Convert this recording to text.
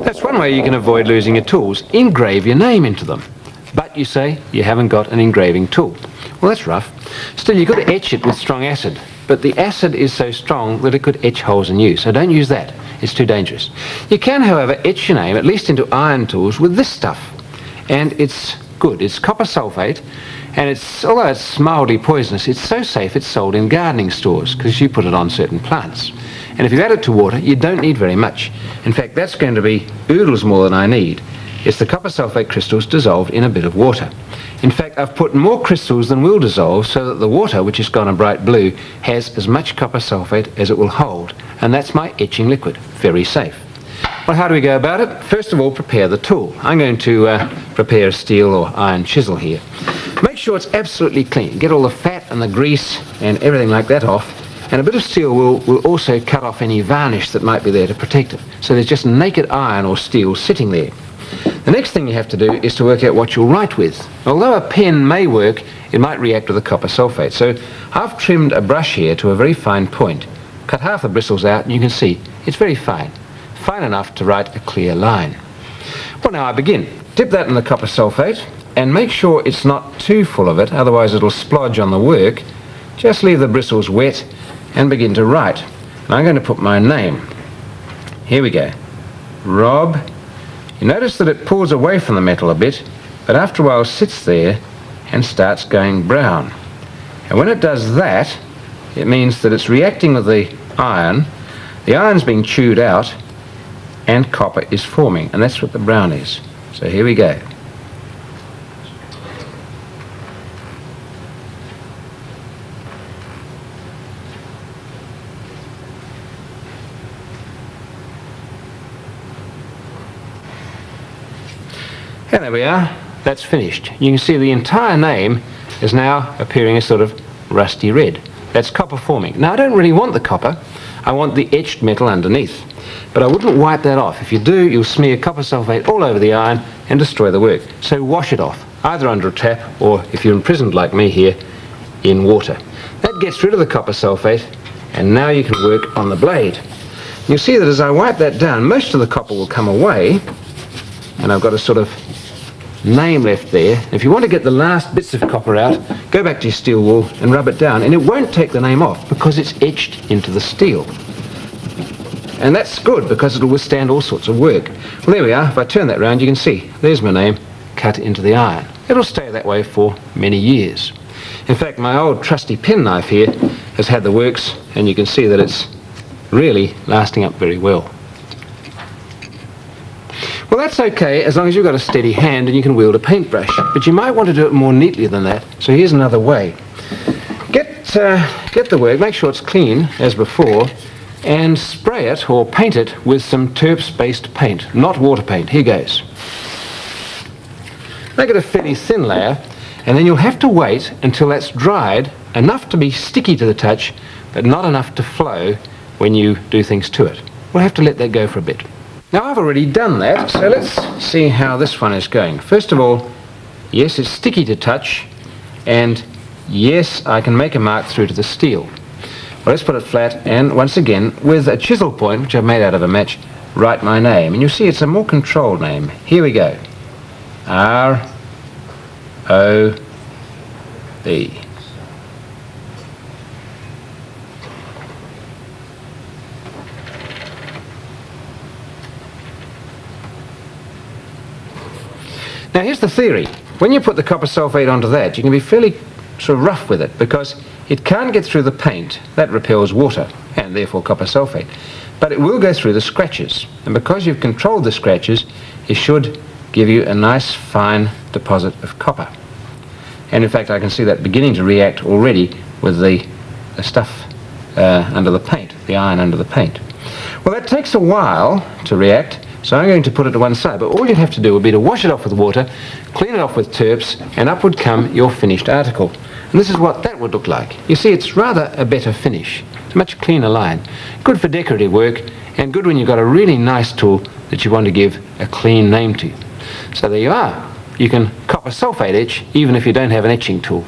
That's one way you can avoid losing your tools. Engrave your name into them. But you say you haven't got an engraving tool. Well, that's rough. Still, you've got to etch it with strong acid. But the acid is so strong that it could etch holes in you. So don't use that. It's too dangerous. You can, however, etch your name, at least into iron tools, with this stuff. And it's good. It's copper sulfate. And although it's mildly poisonous, it's so safe it's sold in gardening stores because you put it on certain plants. And if you add it to water, you don't need very much. In fact, that's going to be oodles more than I need. It's the copper sulfate crystals dissolved in a bit of water. In fact, I've put more crystals than will dissolve so that the water, which has gone a bright blue, has as much copper sulfate as it will hold. And that's my etching liquid. Very safe. Well, how do we go about it? First of all, prepare the tool. I'm going to prepare a steel or iron chisel here. Make sure it's absolutely clean. Get all the fat and the grease and everything like that off. And a bit of steel will also cut off any varnish that might be there to protect it. So there's just naked iron or steel sitting there. The next thing you have to do is to work out what you'll write with. Although a pen may work, it might react with the copper sulfate. So I've trimmed a brush here to a very fine point. Cut half the bristles out and you can see it's very fine. Fine enough to write a clear line. Well, now I begin. Dip that in the copper sulfate and make sure it's not too full of it, otherwise it'll splodge on the work. Just leave the bristles wet and begin to write. And I'm going to put my name. Here we go. Rob. You notice that it pulls away from the metal a bit, but after a while sits there and starts going brown. And when it does that, it means that it's reacting with the iron. The iron's being chewed out and copper is forming, and that's what the brown is. So here we go. And there we are. That's finished. You can see the entire name is now appearing as sort of rusty red. That's copper forming. Now I don't really want the copper. I want the etched metal underneath. But I wouldn't wipe that off. If you do, you'll smear copper sulfate all over the iron and destroy the work. So wash it off, either under a tap or, if you're imprisoned like me here, in water. That gets rid of the copper sulfate, and now you can work on the blade. You'll see that as I wipe that down, most of the copper will come away, and I've got a sort of name left there. If you want to get the last bits of copper out, go back to your steel wool and rub it down, and it won't take the name off because it's etched into the steel. And that's good because it'll withstand all sorts of work. Well, there we are. If I turn that round, you can see there's my name cut into the iron. It'll stay that way for many years. In fact, my old trusty penknife here has had the works, and you can see that it's really lasting up very well. Well, that's okay as long as you've got a steady hand and you can wield a paintbrush. But you might want to do it more neatly than that. So here's another way. Get the work, make sure it's clean as before, and spray it or paint it with some terps-based paint, not water paint. Here goes. Make it a fairly thin layer, and then you'll have to wait until that's dried enough to be sticky to the touch, but not enough to flow when you do things to it. We'll have to let that go for a bit. Now I've already done that, so let's see how this one is going. First of all, yes, it's sticky to touch, and yes, I can make a mark through to the steel. Well, let's put it flat, and once again, with a chisel point, which I've made out of a match, write my name. And you'll see it's a more controlled name. Here we go. R-O-B. Now here's the theory. When you put the copper sulfate onto that, you can be fairly sort of rough with it because it can't get through the paint. That repels water and therefore copper sulfate. But it will go through the scratches. And because you've controlled the scratches, it should give you a nice fine deposit of copper. And in fact I can see that beginning to react already with the stuff under the paint, the iron under the paint. Well, that takes a while to react. So I'm going to put it to one side, but all you'd have to do would be to wash it off with water, clean it off with terps, and up would come your finished article. And this is what that would look like. You see, it's rather a better finish. It's a much cleaner line. Good for decorative work, and good when you've got a really nice tool that you want to give a clean name to. So there you are. You can copper sulfate etch even if you don't have an etching tool.